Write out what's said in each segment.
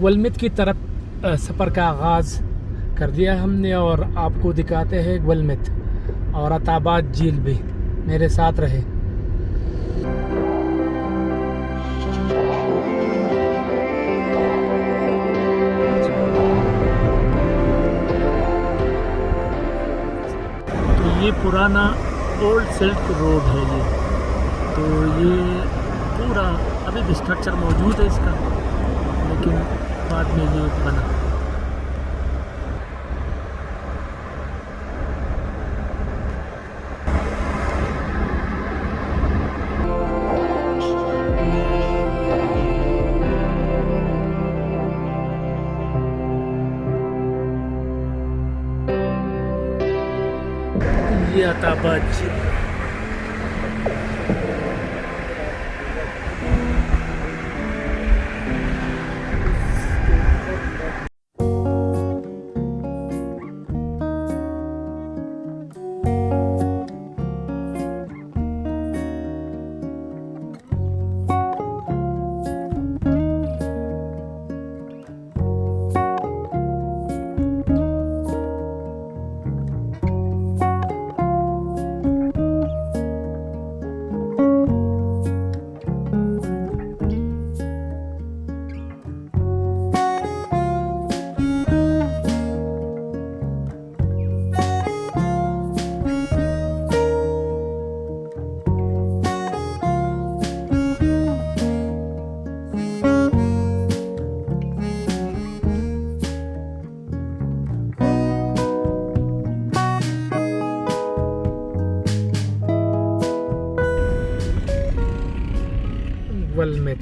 गुलमित की तरफ सफ़र का आगाज़ कर दिया हमने और आपको दिखाते हैं गुलमित और अताबाद झील भी। मेरे साथ रहे। तो ये पुराना ओल्ड सिल्क रोड है ये। तो ये पूरा अभी भी स्ट्रक्चर मौजूद है इसका, लेकिन बाद में ये बना। ये अताबाद झील। गुलमित।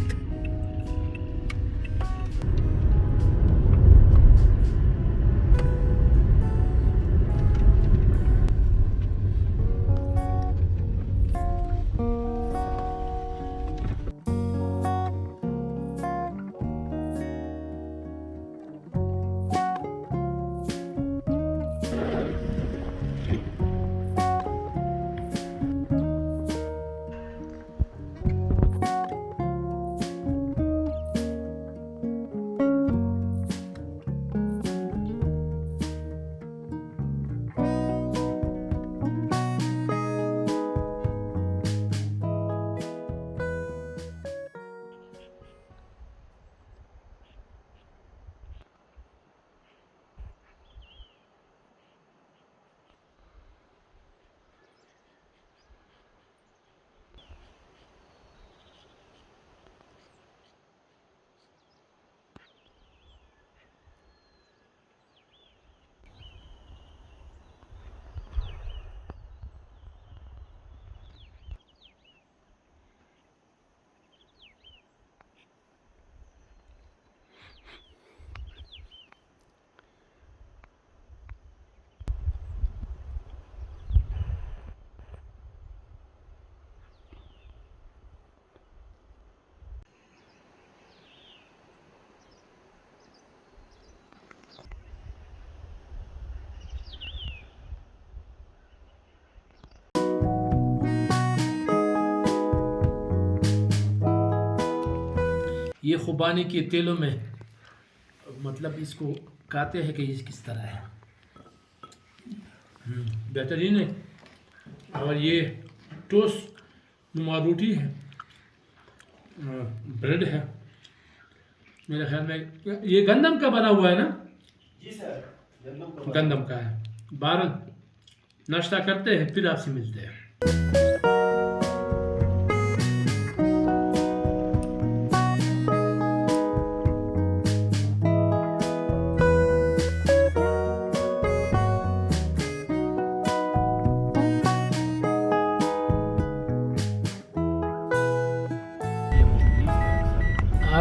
ये खुबानी के तेलों में मतलब इसको कहते हैं कि ये किस तरह है। बेहतरीन है। और ये टोस्ट नुमा रोटी है, ब्रेड है। मेरे ख्याल में ये गंदम का बना हुआ है ना? जी सर, गंदम का है। 12 नाश्ता करते हैं फिर आपसे मिलते हैं।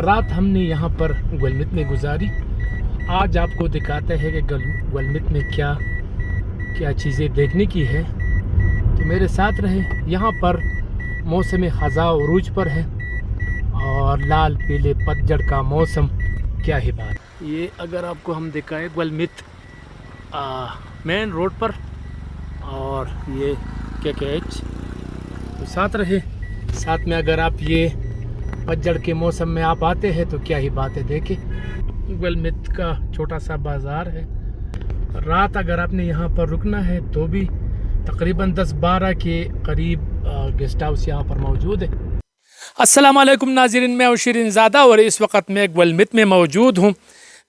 रात हमने यहाँ पर गुलमित में गुजारी। आज आपको दिखाते हैं कि गुलमित में क्या क्या चीज़ें देखने की है, तो मेरे साथ रहे। यहाँ पर मौसम ख़ज़ा उरूज पर है और लाल पीले पतझड़ का मौसम, क्या ही बात। ये अगर आपको हम दिखाएं गुलमित मेन रोड पर, और ये KKH तो साथ रहे। साथ में अगर आप ये पतझड़ के मौसम में आप आते हैं तो क्या ही बात है। देखें गुलमित का छोटा सा बाज़ार है। रात अगर आपने यहाँ पर रुकना है तो भी तकरीबन 10-12 के करीब गेस्ट हाउस यहाँ पर मौजूद है। अस्सलाम वालेकुम नाज़रीन, मैं हूं शिरीन ज़ादा और इस वक्त मैं गुलमित में मौजूद हूँ।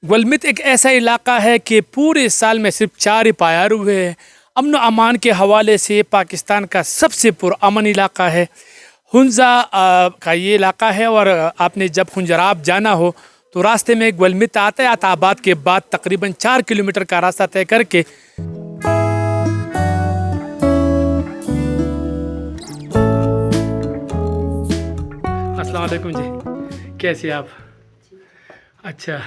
गुलमित एक ऐसा इलाका है कि पूरे साल में सिर्फ 4 ही पयार हुए हैं। अमन अमान के हवाले से पाकिस्तान का सबसे पुरअमन इलाका है। हुंजा का ये इलाका है और आपने जब हुंजराब जाना हो तो रास्ते में गुलमित आता है। अताबाद के बाद तकरीबन 4 किलोमीटर का रास्ता तय करके अस्सलाम वालेकुम जी, कैसे आप? अच्छा,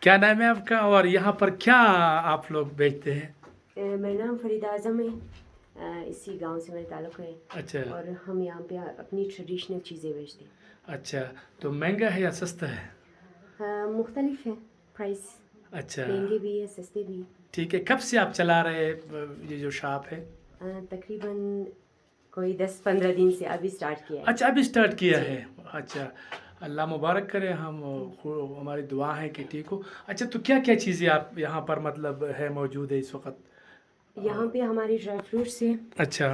क्या नाम है आपका और यहाँ पर क्या आप लोग बेचते हैं? मेरा नाम फरीदा आज़म है, इसी गांव से मेरा ताल्लुक़ है। अच्छा, और हम यहाँ पे अपनी ट्रेडिशनल चीज़ें बेचते हैं। अच्छा, तो महंगा है या सस्ता है? मुख्तलिफ है प्राइस, अच्छा, महंगे भी है सस्ते भी। ठीक है। कब से आप चला रहे ये जो शॉप है? तकरीबन कोई 10-15 दिन से अभी स्टार्ट किया है। अच्छा, अभी स्टार्ट किया है। अच्छा, अल्लाह मुबारक करे, हमारी दुआ है कि ठीक हो। अच्छा, तो क्या क्या चीज़ें आप यहाँ पर मतलब है मौजूद है इस वक्त? यहाँ पे हमारी ड्राई फ्रूट्स है। अच्छा,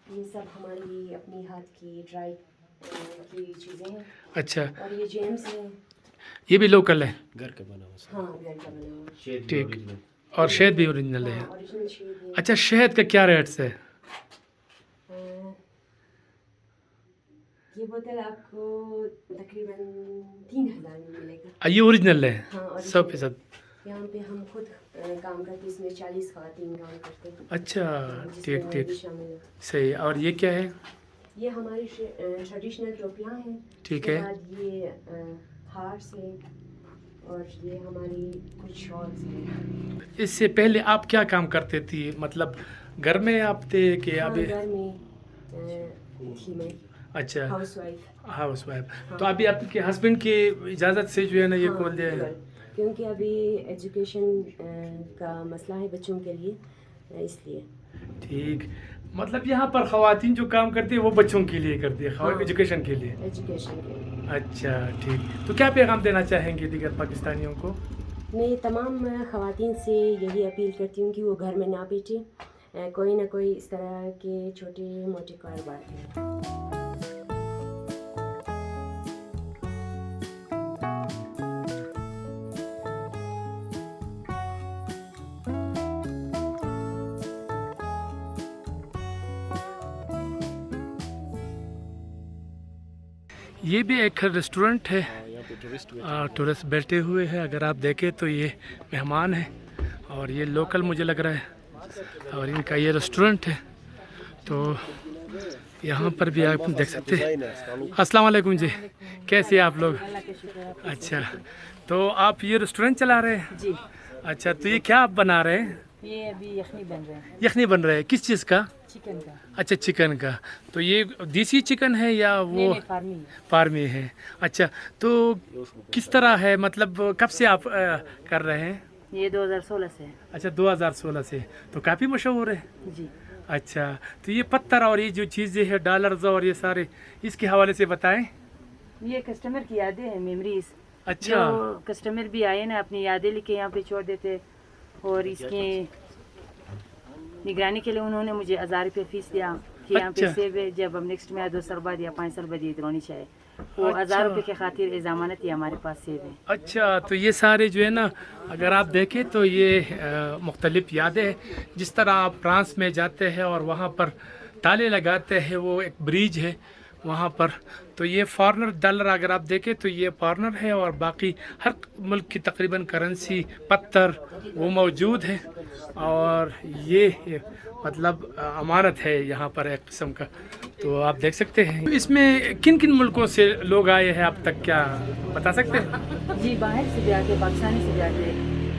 ये सब हमारी अपनी हाथ की ड्राई की चीज़ें हैं। अच्छा, और ये जेम्स है, ये भी लोकल है? घर का बना हुआ। हाँ, घर का बना हुआ। ठीक, और शहद भी ओरिजिनल है? ओरिजिनल शहद है। अच्छा, शहद का क्या रेट है? ये बोतल आपको तकरीबन 3000 में मिलेगा। ये ओरिजिनल है? हाँ, 100%? यहाँ पे हम खुद काम करते, इसमें 40 ख़वातीन काम करते हैं। अच्छा, जिसमें ठीक, भी शामिल है। सही। और ये क्या है? ये हमारी ट्रेडिशनल टोपियाँ हैं। ठीक है। उसके बाद ये हार्स है और ये हमारी कुछ शॉल्स हैं। इससे पहले आप क्या काम करते थी, मतलब घर में आप थे कि हाँ, अभी? घर में थी मैं। अच्छा, हाउस वाइफ। हाँ। तो अभी आपके हस्बैंड की इजाज़त से जो है ना ये हाँ, खोल दिया है? क्योंकि अभी एजुकेशन का मसला है बच्चों के लिए, इसलिए। ठीक, मतलब यहाँ पर ख़वातीन जो काम करती है वो बच्चों के लिए करती है, हाँ, एजुकेशन के लिए? एजुकेशन के लिए। अच्छा, ठीक। तो क्या पैगाम देना चाहेंगे दीगर पाकिस्तानियों को? मैं तमाम ख़वातीन से यही अपील करती हूँ कि वो घर में ना बेचें, कोई ना कोई इस तरह के छोटे मोटे कारोबार करें। ये भी एक रेस्टोरेंट है, टूरिस्ट बैठे हुए हैं। अगर आप देखें तो ये मेहमान है और ये लोकल मुझे लग रहा है और इनका ये रेस्टोरेंट है। तो यहाँ पर भी आप देख सकते हैं। अस्सलाम वालेकुम जी, कैसे हैं आप लोग? अच्छा, तो आप ये रेस्टोरेंट चला रहे हैं? जी। अच्छा, तो ये क्या आप बना रहे हैं? ये अभी यखनी बन रहे हैं। यखनी बन रहा है, किस चीज़ का? चिकन का। अच्छा, चिकन का। तो ये देसी चिकन है या वो नहीं, फार्मी है। फार्मी है? अच्छा, तो किस तरह है, मतलब कब से आप कर रहे हैं? ये 2016 से है। अच्छा, 2016 से, तो काफ़ी मशहूर है। जी। अच्छा, तो ये पत्थर और ये जो चीज़ें हैं डॉलर्स और ये सारे, इसके हवाले से बताएं। ये कस्टमर की यादें हैं, मेमोरीज। अच्छा, जो कस्टमर भी आए ना अपनी यादें लेके यहाँ पे छोड़ देते, और इसकी निगरानी के लिए उन्होंने मुझे 1000 रुपये फीस दिया कि यहाँ पे अच्छा। सेव है, जब हम नेक्स्ट में 2 साल बाद या 5 साल बाद ईद होनी चाहिए, वो अच्छा। 1000 रुपये की खातिर ज़मानत ही हमारे पास सेव है। अच्छा, तो ये सारे जो है ना, अगर आप देखें तो ये मुख्तलिफ यादें हैं। जिस तरह आप फ्रांस में जाते हैं और वहाँ पर ताले लगाते हैं, वो एक ब्रिज है वहाँ पर, तो ये फॉरेनर डॉलर अगर आप देखें तो ये फॉरेनर है और बाकी हर मुल्क की तकरीबन करेंसी पत्थर वो मौजूद है। और ये मतलब अमानत है यहाँ पर एक किस्म का। तो आप देख सकते हैं इसमें किन किन मुल्कों से लोग आए हैं अब तक, क्या बता सकते हैं? जी, बाहर से भी आते, पाकिस्तानी से भी आते,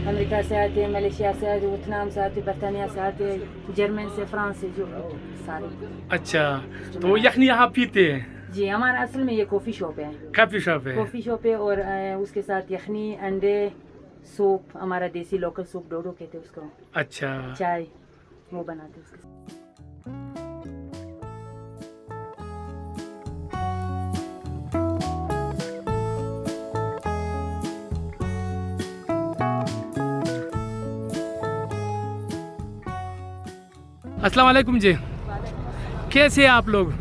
अमेरिका से आते, मलेशिया से आते, वियतनाम से आते, बरतानिया से आते, जर्मन से, फ्रांस से, जो सारे। अच्छा, तो यखनी यहाँ पीते हैं? जी, हमारा असल में ये कॉफ़ी शॉप है। कॉफ़ी शॉप है? कॉफ़ी शॉप है, और उसके साथ यखनी, अंडे, सूप, हमारा देसी लोकल सूप डोडो कहते हैं उसको। अच्छा, चाय वो बनाते हैं उसके साथ। अस्सलाम वालेकुम जी, कैसे हैं आप लोग?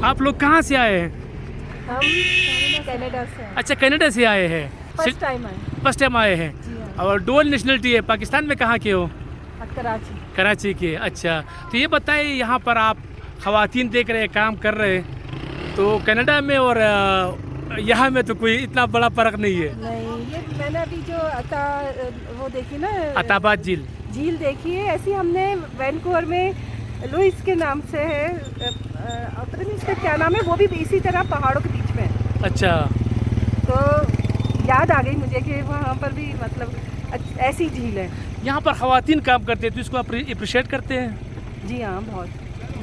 आप लोग कहाँ से आए हैं? हम कनाडा से हैं। अच्छा, कनाडा से आए हैं। फर्स्ट टाइम आए। फर्स्ट टाइम आए हैं। जी हाँ। और डुअल नेशनलिटी है, पाकिस्तान में कहाँ के हो? कराची। कराची के। अच्छा, तो ये बताइए, यहाँ पर आप ख़वातीन देख रहे हैं, काम कर रहे हैं, तो कनाडा में और यहाँ में तो कोई इतना बड़ा फ़र्क नहीं है। नहीं, ये मैंने अभी जो वो देखी ना, अताबाद झील। झील देखी है, ऐसी हमने वैनकूवर में लुइस के नाम से है, पता नहीं उसका क्या नाम है, वो भी इसी तरह पहाड़ों के बीच में है। अच्छा, तो याद आ गई मुझे कि वहाँ पर भी मतलब ऐसी झील है। यहाँ पर ख़वातीन काम करते हैं तो इसको आप अप्रिशिएट करते हैं? जी हाँ, बहुत।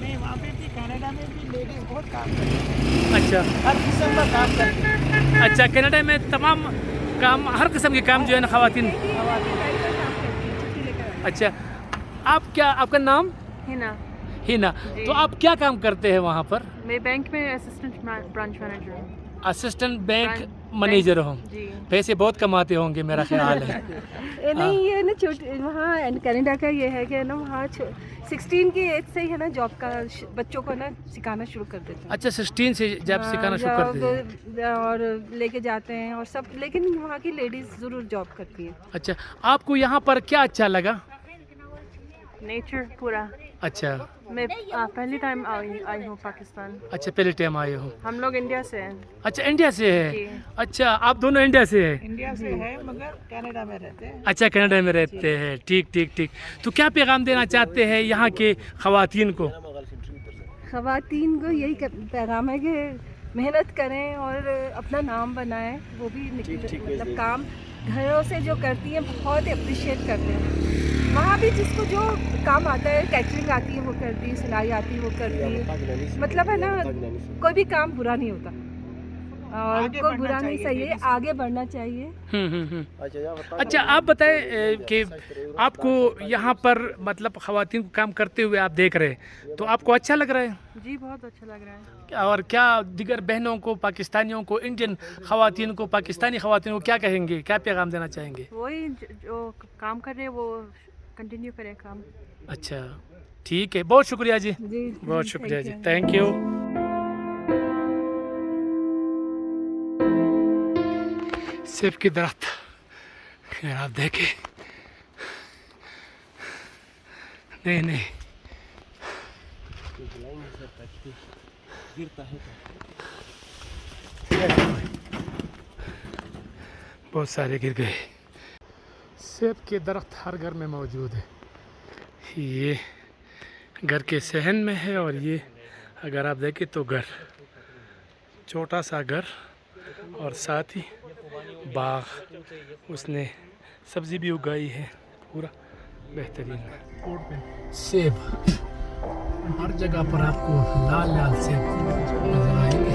नहीं, वहाँ पे भी कनाडा में भी लेडीज़ बहुत काम करती हैं, अच्छा हर किस्म का काम करती हैं। अच्छा, कनाडा में तमाम काम, हर किस्म के काम जो है ना ख़वातीन। अच्छा, आप क्या, आपका नाम? हिना। हिना। तो आप क्या काम करते हैं वहाँ पर? मैं बैंक में असिस्टेंट ब्रांच मैनेजर हूँ। असिस्टेंट बैंक बैंक- मैनेजर हो। जी। पैसे बहुत कमाते होंगे मेरा ख्याल है। नहीं, ये ना छोटे वहाँ कनाडा का ये है कि ना वहाँ 16 की एज से ही है ना जॉब का बच्चों को ना सिखाना शुरू कर देते हैं। अच्छा, 16 से जब सिखाना शुरू कर दिया। जॉब और लेके जाते हैं और सब, लेकिन वहाँ की लेडीज ज़रूर जॉब करती हैं। अच्छा, आपको यहाँ पर क्या अच्छा लगा? नेचर पूरा। अच्छा मैं पहली टाइम आई हूँ पाकिस्तान। अच्छा, पहले टाइम आए हो। हम लोग इंडिया से हैं। अच्छा, इंडिया से है। जी। अच्छा, आप दोनों इंडिया से है? इंडिया से है मगर कनाडा में रहते हैं। अच्छा, कनाडा में रहते हैं। ठीक ठीक ठीक। तो क्या पैगाम देना चाहते हैं यहाँ के ख़वातीन को? ख़वातीन को यही पैगाम है कि मेहनत करें और अपना नाम बनाएं। वो भी मतलब काम घरों से जो करती हैं बहुत अप्रिशिएट करते हैं। वहाँ भी जिसको जो काम आता है, कैटरिंग आती है वो करती है, सिलाई आती है वो करती है। मतलब है ना, कोई भी काम बुरा नहीं होता और आगे कोई बढ़ना बुरा नहीं, चाहिए, सही है, आगे बढ़ना चाहिए। अच्छा, आप बताएं कि आपको यहाँ पर मतलब ख़वातीन को काम करते हुए आप देख रहे हैं, तो आपको अच्छा लग रहा है? जी, बहुत अच्छा लग रहा है। और क्या दीगर बहनों को, पाकिस्तानियों को, इंडियन ख़वातीन को, पाकिस्तानी ख़वातीन को क्या कहेंगे, क्या पैगाम देना चाहेंगे? वही जो काम कर रहे हैं वो कंटिन्यू करें काम। अच्छा, ठीक है, बहुत शुक्रिया जी, जी, बहुत शुक्रिया जी, thank थैंक यू। सेब की दरख्त अगर आप देखें, नहीं नहीं, बहुत सारे गिर गए। सेब के दरख्त हर घर में मौजूद है। ये घर के सहन में है और ये अगर आप देखें तो घर, छोटा सा घर और साथ ही बाग, उसने सब्ज़ी भी उगाई है, पूरा बेहतरीन। सेब हर जगह पर आपको लाल लाल सेब नजर आएंगे।